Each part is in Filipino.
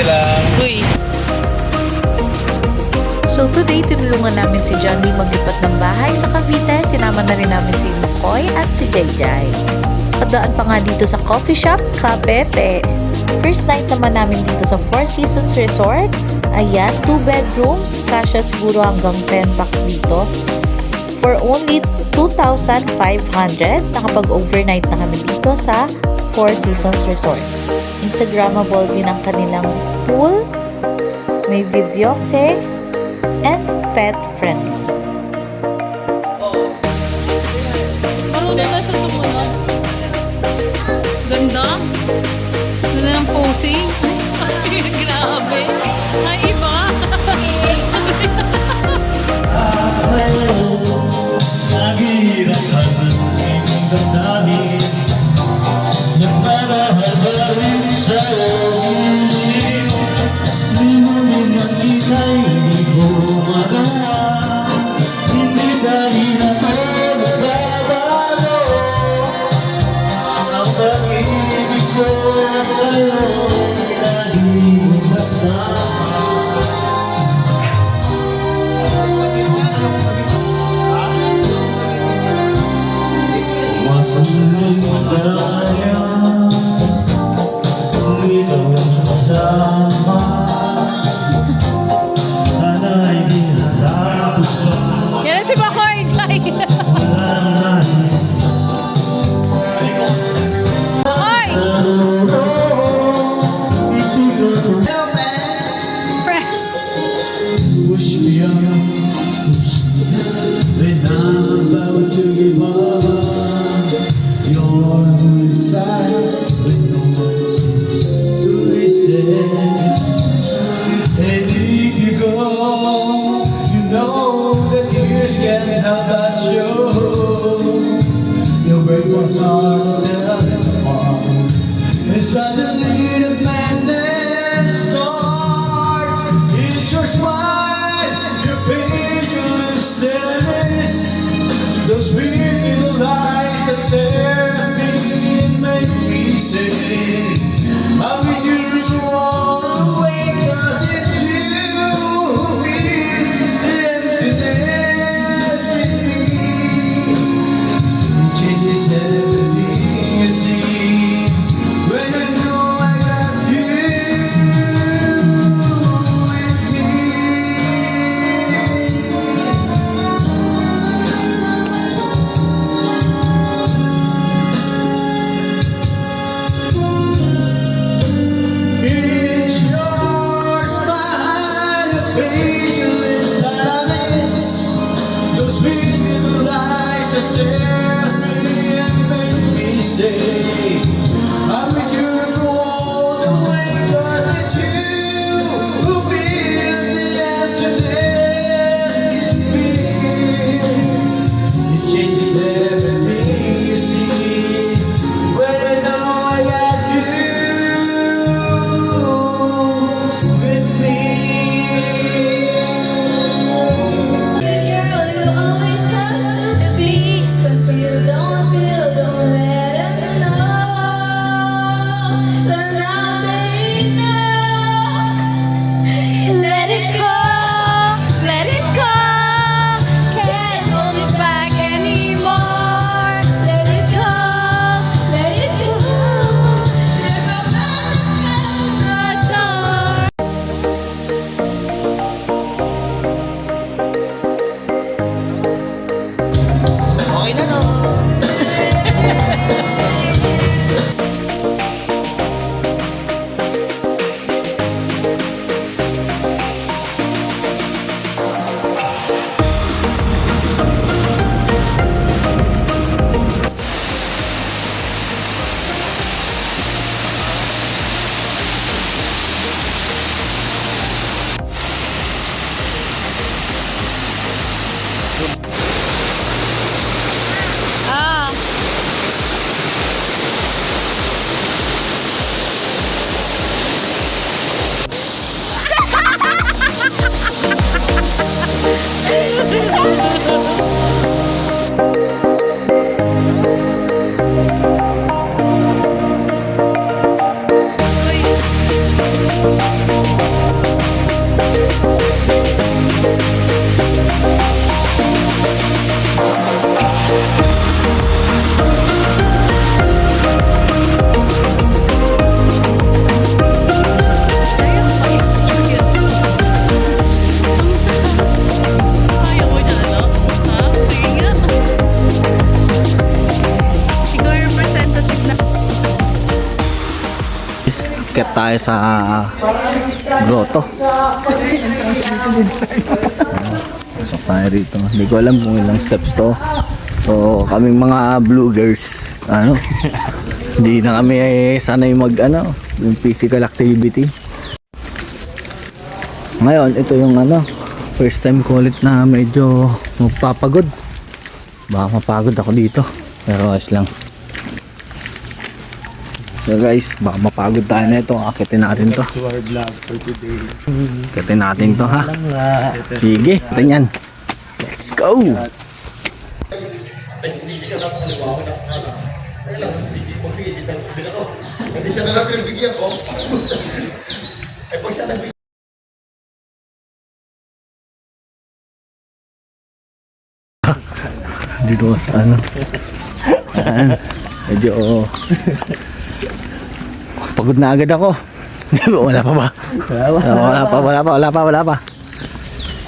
easy lang. Uy. So today, tinulungan namin si John Lee maglipat ng bahay sa Cavite. Sinama na rin namin si Makoy at si Jayjay. Padaan pa nga dito sa coffee shop, Kapepe. First night naman namin dito sa Four Seasons Resort. Ayan, 2 bedrooms. Kasya siguro hanggang 10 pax dito. For only 2,500, nakapag-overnight na kami dito sa Four Seasons Resort. Instagrammable din ang kanilang pool. May video, okay? And pet friendly. Marunong na siya sumunod. Ganda. Ganda ng posing. Ay, grabe. Ay, iba. Naghihirap ka ng iyong damdamin. Nagmamahal pa rin sa'yo. Limunin ang ika'y hindi ko magawa. Hindi dahil ako nagbabago. Ang pag-ibig ko sa'yo lagi mo kasama. Masunod tayo kung ikaw ang kasama. Sana hindi natapos pa. Yan si Makoy. Jay. Walang nais. Makoy. Push me on, push me on. When I'm about to give up, you're on my side. When no one seems to listen, and if you go, you know that years can help that show. Your break one's heart and apart, and suddenly the madness starts. It's your smile, your page, your lips, those sweet little eyes that stare at me and make me say, I'm with you all the way, 'cause it's you who is the emptiness in me. It changes everything you see when I know I Aakyat tayo sa grotto. Pasok tayo rito. Hindi ko alam kung ilang steps to. So kaming mga vloggers, hindi na kami sanay mag yung physical activity. Ngayon, ito yung first time ko ulit na medyo magpapagod. Baka mapagod ako dito, pero ayos lang. So guys, baka mapagod tayo na ito. Akitin natin to. Akitin natin to, ha. Sige, ito yan. Let's go. Dito sa medyo pagod na agad ako. Wala pa ba?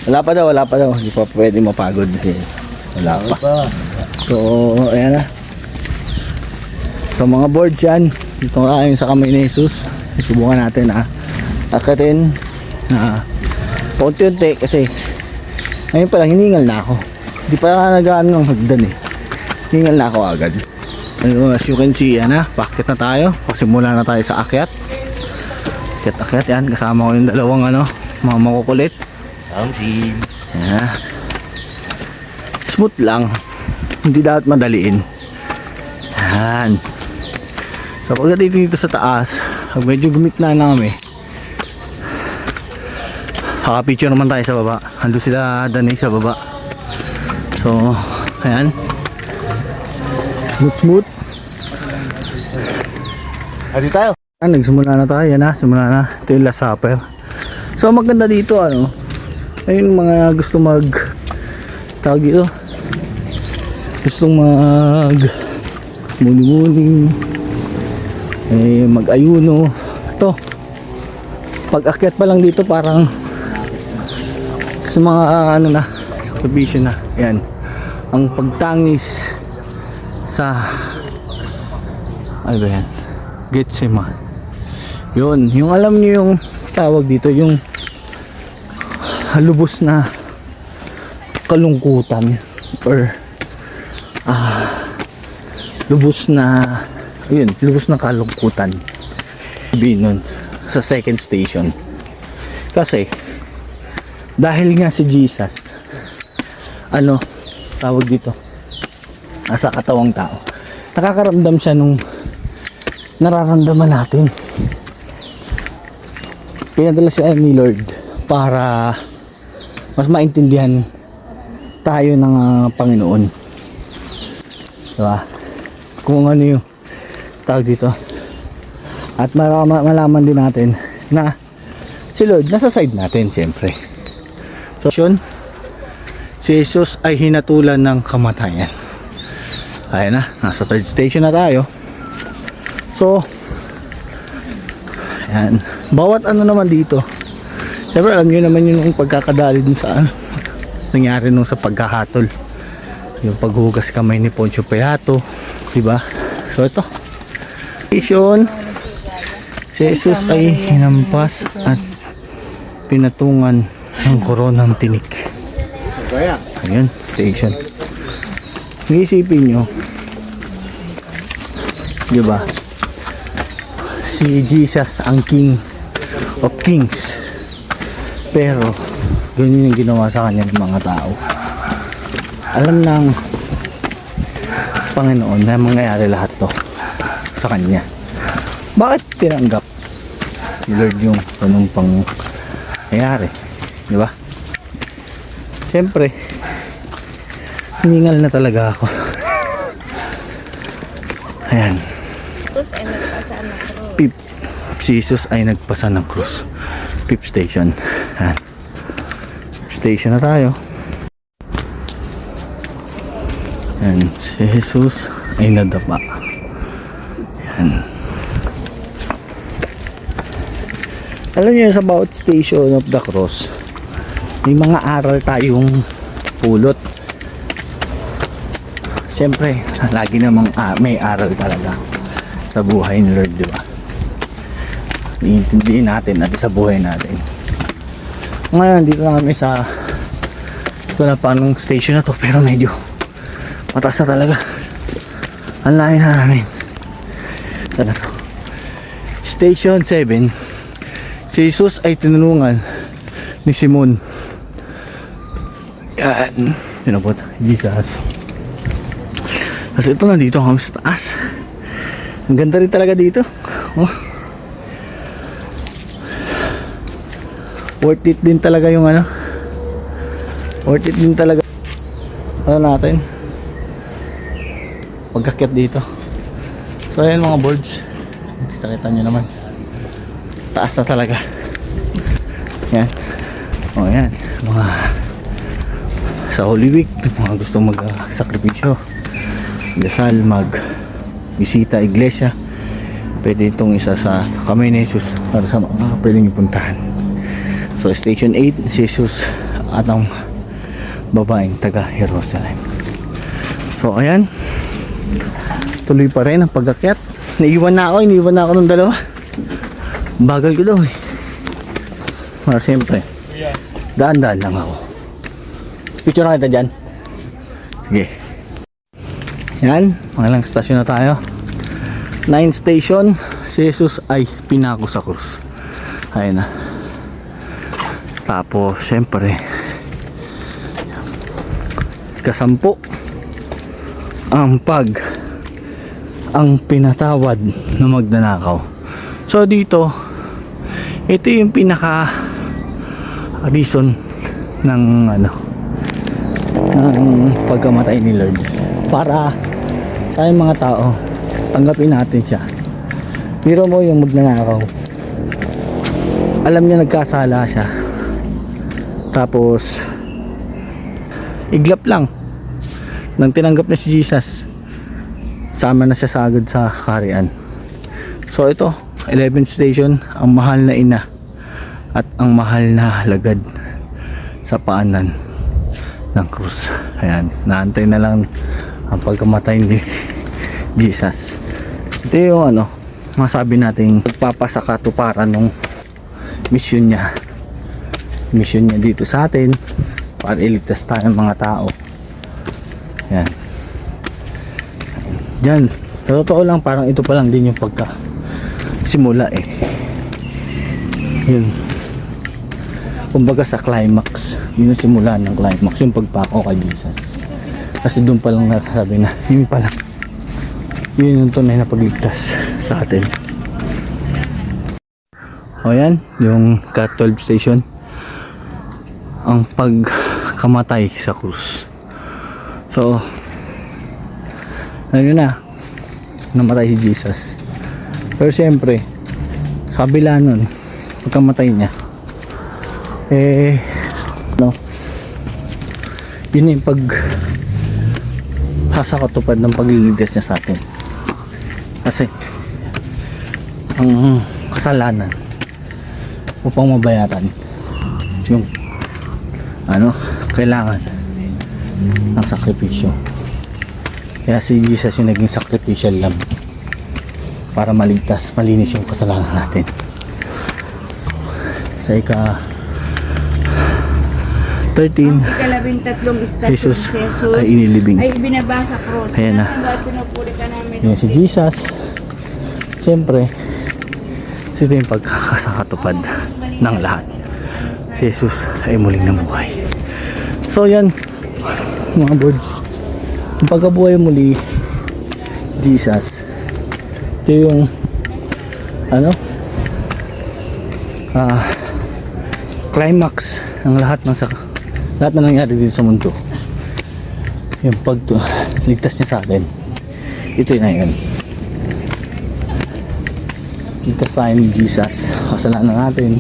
Wala pa daw. Hindi pa pwede mapagod kasi wala pa. So ayan na. So mga boards yan. Dito ayon sa kamay ni Jesus. Subukan natin akatin paunti-unti kasi ngayon pa lang hiningal na ako. Hindi pa nag-ano ng hagdan eh. Hiningal na ako agad. As you can see, pakit na tayo. Pasimula na tayo sa akyat. Akyat yan. Kasama ko yung dalawang mga makukulit. Smooth lang. Hindi dapat madaliin. Yan. So pagdating dito sa taas, pag medyo gumitna na kami, picture naman tayo sa baba. Ando sila Danay sa baba. So ayan, smooth. Adi tayo. Nagsimula na tayo. Yan simula na. Ito yung Last Supper. So maganda dito ayun mga gusto tawag dito, gustong muni-muni, mag-ayuno. Ito pag-akyat pa lang dito parang sa mga sakripisyo na. Yan ang pagtangis sa ba yan? Getsemane. Yun, yung alam niyo yung tawag dito, yung lubos na kalungkutan or lubos na kalungkutan binon sa second station. Kasi dahil nga si Jesus tawag dito sa katawang tao, nakakaramdam siya nung nararamdaman natin. Pinadala siya ni Lord para mas maintindihan tayo ng Panginoon, diba? Kung ano yung tawag dito, at malaman din natin na si Lord nasa side natin siyempre. So yun, si Jesus ay hinatulan ng kamatayan. Ayan na, nasa third station na tayo. So ayan, bawat naman dito, siyempre alam nyo naman yung pagkakadali dun sa nangyari nung sa pagkahatol, yung paghugas kamay ni Poncio Pilato, diba? So ito, station, si Jesus ay hinampas at pinatungan ng koronang tinik. Ayan, station. Isipin nyo, diba, si Jesus ang King of Kings, pero ganyan yung ginawa sa kanya ng mga tao. Alam ng Panginoon na mangyayari lahat to sa kanya. Bakit tinanggap ni Lord yung ganung pangyayari, di ba? Siyempre hiningal na talaga ako. Ayan, si Jesus ay nagpasa ng krus. Fifth station. Ayan, station na tayo. Ayan, si Jesus ay nadapa. Ayan. Alam niyo, sa bawat station of the cross, may mga aral tayong pulot. Siyempre, lagi namang may aral talaga sa buhay ni Lord, di ba? iintindihin natin at sa buhay natin. Ngayon, dito na kami sa ito na paanong station na to, pero medyo mataas na talaga. Ang layo na namin. Ito na to. Station 7. Si Jesus ay tinulungan ni Simon. Yan. Pinabot. Jesus. Kasi ito na dito kami sa taas. Ang ganda rin talaga dito. Oh. Worth it din talaga yung ano. Worth it din talaga. Ano natin? Pagkakyat dito. So ayan mga birds. Kita nyo naman. Taas na talaga. Yan. O yan. Mga sa Holy Week, mga gustong mag-sakripisyo, dasal, mag-bisita, iglesia, pwede itong isa sa Kamay ni Jesus para sa mga pwedeng ipuntahan. So station 8, si Jesus at ang babaeng taga Jerusalem. So ayan, tuloy pa rin ang pag-akyat. Iniiwan na ako ng dalawa. Bagal ko daw eh. Pero siyempre, daan-daan lang ako. Picture na kita dyan. Sige. Yan, pangalang stasyon na tayo. 9 station, si Jesus ay pinako sa krus. Ayun na. Tapos siyempre, kasampu ang pinatawad na magnanakaw. So dito, ito yung pinaka reason ng ng pagkamatay ni Lord, para tayong mga tao tanggapin natin siya. Biro mo yung magnanakaw, alam niya nagkasala siya, tapos iglap lang nang tinanggap na si Jesus, sama na siya sagad sa kaharian. So ito 11 station, ang mahal na ina at ang mahal na lagad sa paanan ng krus. Ayan, naantay na lang ang pagkamatay ni Jesus. Ito yung masabi nating pagpapasakatuparan ng mission niya dito sa atin para iligtas tayo ng mga tao. Ayan. Diyan, sa totoo lang, parang ito pa lang din yung simula eh. Yun, kumbaga sa climax, yun yung simula ng climax, yung pagpako kay Jesus. Kasi doon pa lang nasabi na yun pa lang, yun yung tunay na pagligtas sa atin. O yan, yung Cat-12 station, ang pagkamatay sa krus. So ano na, namatay si Jesus. Pero siyempre, sa kabila nun, pagkamatay niya, yun yung hasakatupad ng pagliligtas niya sa atin. Kasi ang kasalanan upang mabayaran yung kailangan ng sakripisyo. Kaya si Jesus yung naging sacrificial lamb para maligtas, malinis yung kasalanan natin. Sa ika-13, Jesus ay inilibing. Ay ibinaba sa cross. Ayan na. Yan si Jesus. Siyempre, ito yung pagkakasakatupad ng lahat. Si Jesus ay muling nabuhay. So yan, mga birds, yung pagkabuhay muli Jesus, ito yung climax ng lahat na nangyari dito sa mundo. Yung pagligtas niya sa atin, ito na yun. Ligtas tayo ni Jesus, kasalanan natin,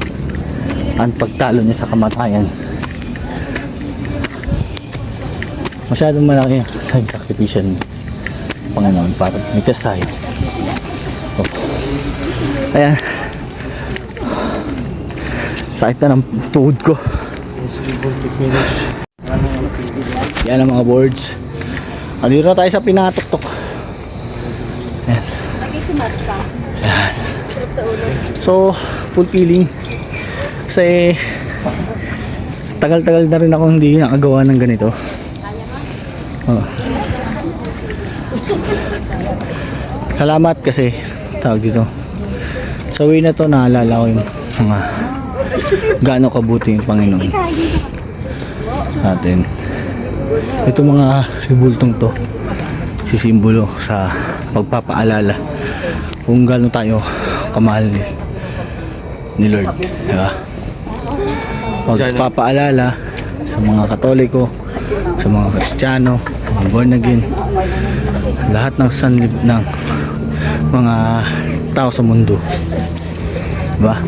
ang pagtalo niya sa kamatayan. Masyadong malaki ang sakripisyo ng Panginoon para ligtas tayo. Oh. Ayan, sakit na ng tuhod ko. Yan ang mga boards. Andito na tayo sa pinatuktok. Ayan. Ayan. So, fulfilling. Kasi, tagal-tagal na rin ako hindi nakagawa ng ganito. Oh. Salamat kasi, tawag dito. Sa way na to, naalala ko yung mga gaano kabuti yung Panginoon natin. Ito mga ibultong to, sisimbolo sa pagpapaalala kung gaano tayo kamahal ni Lord, diba? Pagpapaalala sa mga Katoliko, sa mga Kristiyano, mga born again, lahat ng sanlib ng mga tao sa mundo, diba?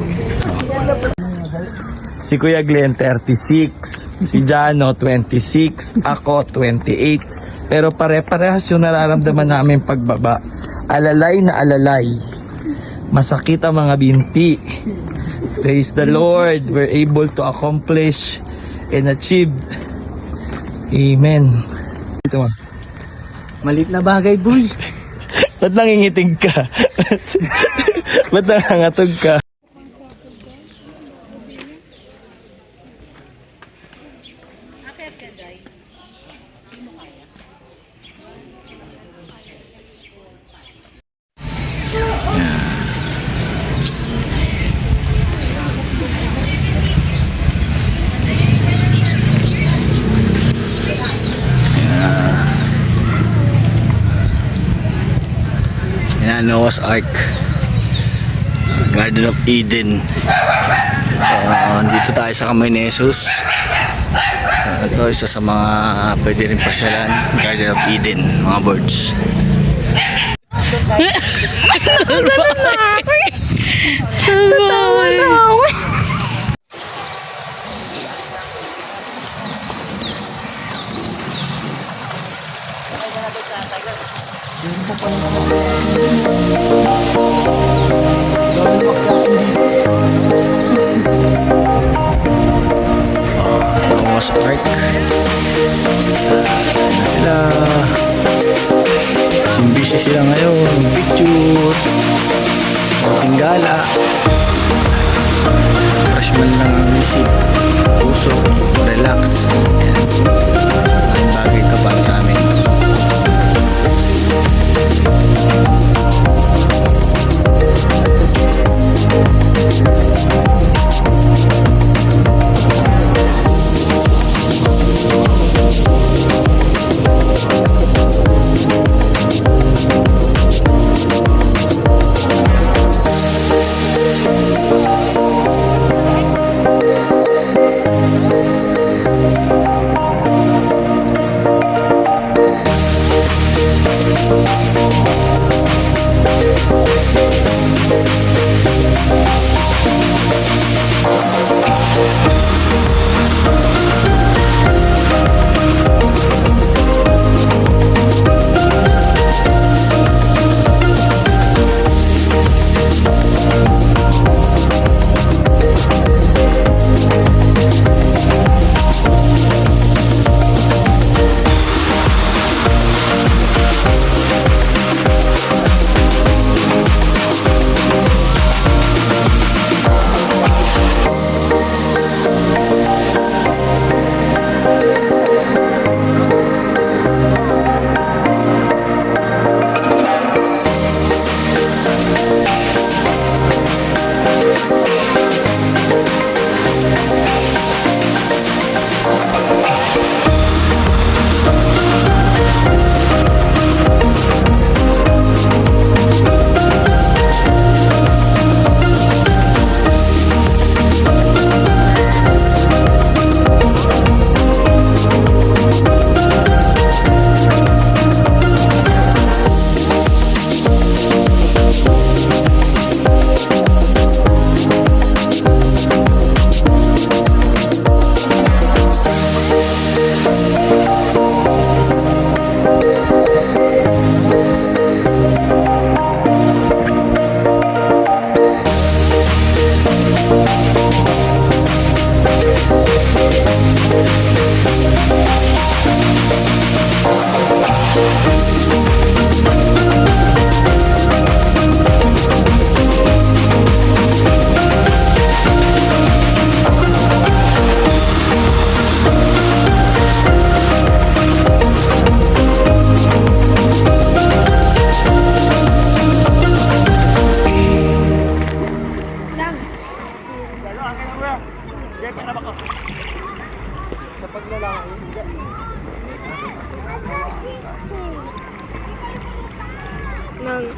Si Kuya Glenn 36, si Jano 26, ako 28. Pero pare-parehas yung nararamdaman namin pagbaba. Alalay na alalay. Masakit ang mga binti. Praise the Lord, we're able to accomplish and achieve. Amen. Ito mo. Malit na bagay, boy. Ba't nangingitig ka? Ba't nangangatog ka? Yan, Noah's Ark, Garden of Eden. So, dito tayo sa kamay ni Jesus. Ito isa sa mga pwede rin pasyalan, Garden of Eden, mga birds. Natawa na ako. Noah's Ark. Sila busy sila ngayon, picture, konting gala, freshman lang ang isip, puso, relax. Ang bagay ka para sa amin. Nang.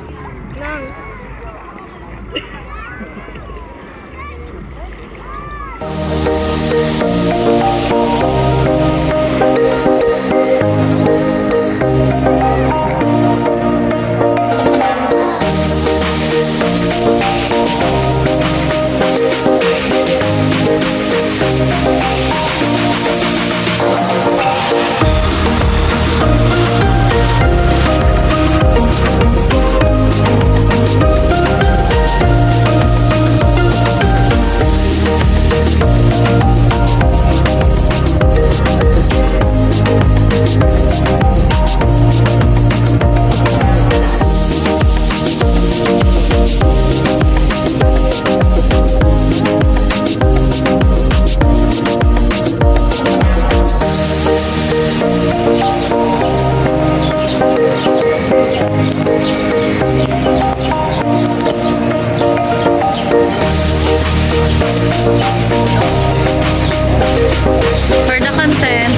For the content.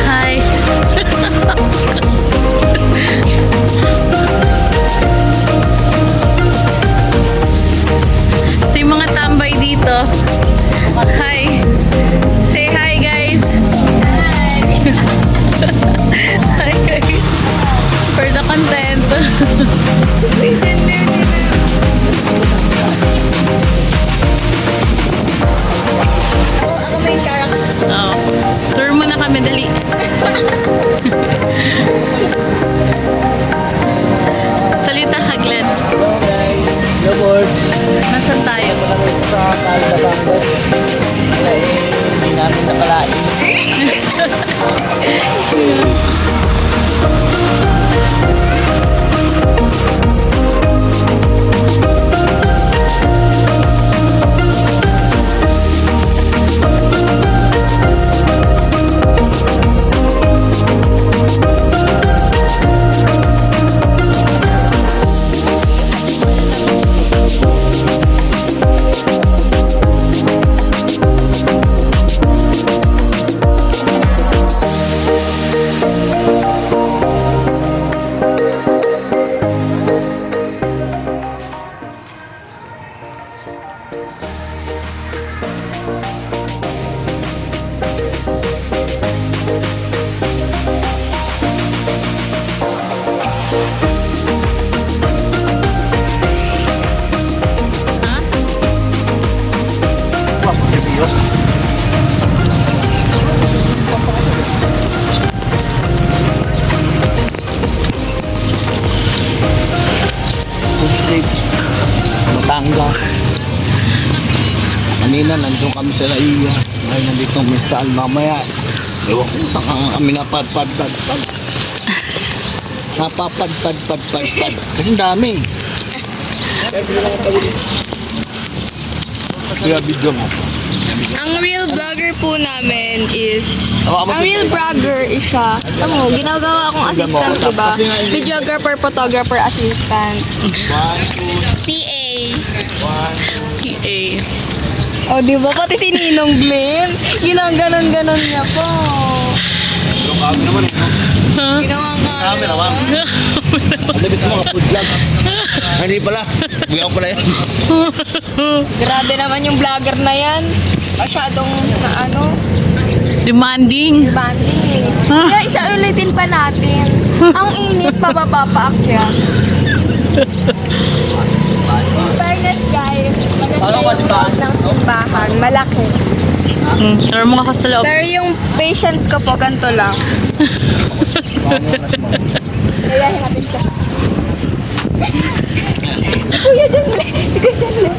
Hi. Ito yung mga tambay dito. Hi. Say hi, guys. Hi, guys. For the content. Ako main character. Oh. Tour mo na kami, dali. Salita ka, Glenn. Hello guys, hello board. Nasaan tayo? Malapit sa Batangas. Wala hindi namin nakalain. Batangas. Kanina nandun kami sa Laiya. Ngayon nandito ang Mistaan. Mamaya, ewan ko saan kami napadpad. Napapadpad. Kasi ang dami. Kaya video mo. Ang real vlogger po namin is... Ang real vlogger is siya. Tamo, ginagawa akong assistant, diba? Videographer, photographer, assistant. PA. PA. O, diba? Pati si Ninong Glenn. Ginaganon-ganon niya po. Ginawang camera. Ang labit mo mga food vlog. Hindi pala. Buyaw pala yan. Grabe naman yung vlogger na yan. Masyadong na ano, Demanding. banding. Kaya isa ulitin pa natin. Ang init, pababa-paakyat. In fairness guys, maganda yung loob ng simbahan. Malaki. Tour mo ako sa loob. Pero yung patience ko po, ganito lang. Kaya natin siya. Si Kuya Janle. Si Kuya Janle.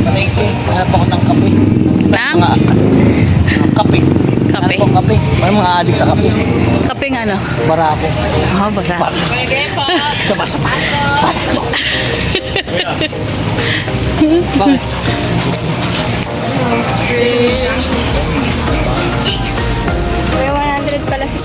Palengke. Hanap ako ng kape. Nang? Kape. Kape? Hanap ako ng kape. May mga adik sa kape. Kapeng ano? Barako. Oh, basa. Saba-saba. Bakit? May 100 pala si...